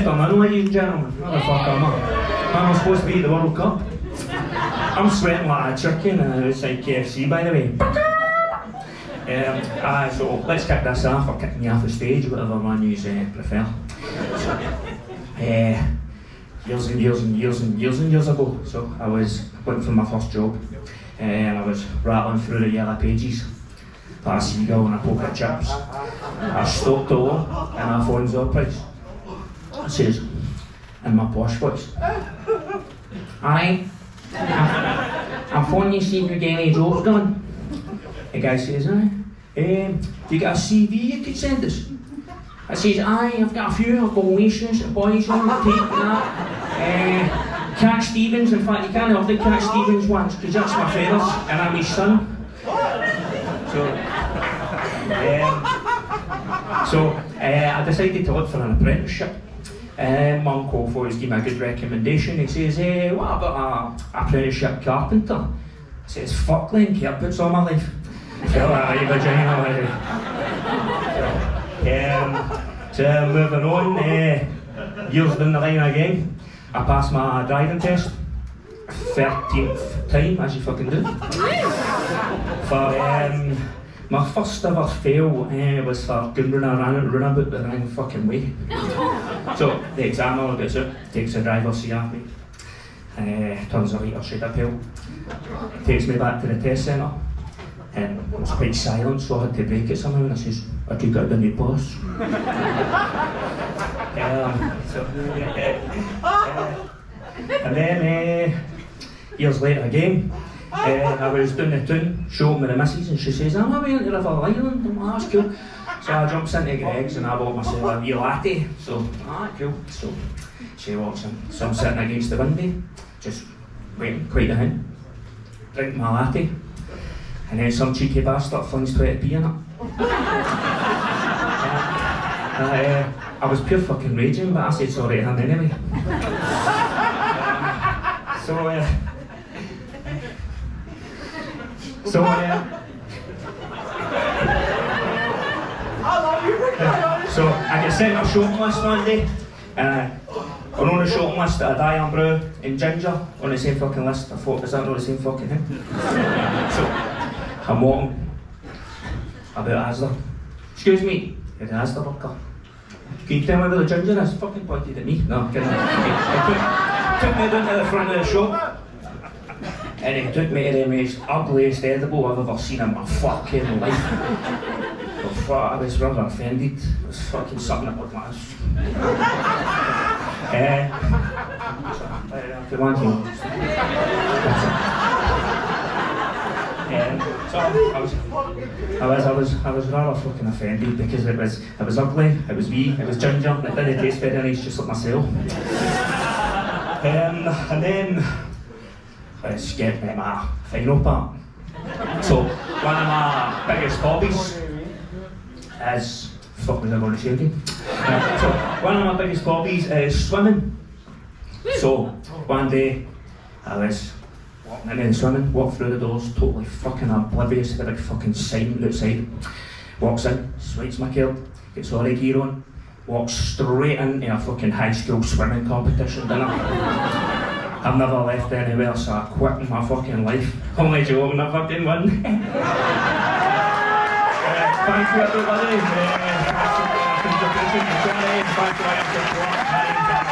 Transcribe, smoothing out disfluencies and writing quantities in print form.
afternoon, ladies and gentlemen. What the fuck am I? I'm supposed to be at the World Cup. I'm sweating like a chicken outside KFC, by the way. So let's kick this off, or kick me off the stage, whatever one you prefer. Years and years ago, so I was waiting for my first job, and I was rattling through the yellow pages, like a seagull and a poke of chips. I stopped the door and I phones the price. I says, in my posh voice, "Alright, I'm phoning you to see if you get any jobs done." The guy says, "Aye, do you got a CV you could send us?" I says, "Aye, I've got a few. I've got waitress, boys on the tape and that. Cat Stevens, in fact, you can't have the Cat Stevens ones, because that's my feathers, and I'm his son." So I decided to look for an apprenticeship. My uncle always gave me a good recommendation. He says, "What about an apprenticeship carpenter?" I says, "Fuck laying carpets all my life." So moving on, years down the line again, I passed my driving test. 13th time, as you fucking do. For my first ever fail was for going run about the wrong fucking way. So the examiner gets out, takes the driver's seat off me, turns a litre shade of pill, takes me back to the test centre, and it was quite silent, so I had to break it somehow, and I says, "I took out the new boss." And then years later again, I was down the town showing with the missus, and she says, "I'm away into River Island." I'm like, "That's cool." So I jumps into Greg's and I bought myself a wee latte. So, cool. So she walks in. So I'm sitting against the window, just waiting, quite a hint. Drink my latte. And then some cheeky bastard flings 20p in it. I was pure fucking raging, but I said sorry to him anyway. So I get sent a shopping list one day. I'm on the shopping list at a Diane Brew and Ginger on the same fucking list. I thought, is that not the same fucking thing? So I'm walking about Asda. "Excuse me, you're the Asda worker. Can you tell me where the ginger is?" Fucking pointed at me. No, kidding. Took me down to the front of the shop, and he took me to the most ugliest edible I've ever seen in my fucking life. I was rather offended. It was fucking something that looked like this. So I was rather fucking offended because it was ugly, it was wee, it was ginger, and it didn't taste very nice, just like myself. And then let's get to my final part. So one of my biggest hobbies is fuck was I going to say again? So one of my biggest hobbies is swimming. So one day I was walking into the swimming, walked through the doors, totally fucking oblivious to the big fucking sign outside. Walks in, swipes my card, gets all the gear on, walks straight into a fucking high school swimming competition dinner. I've never left anywhere, so I quit my fucking life. Only joking, I fucking won. Thank you everybody. Thank you.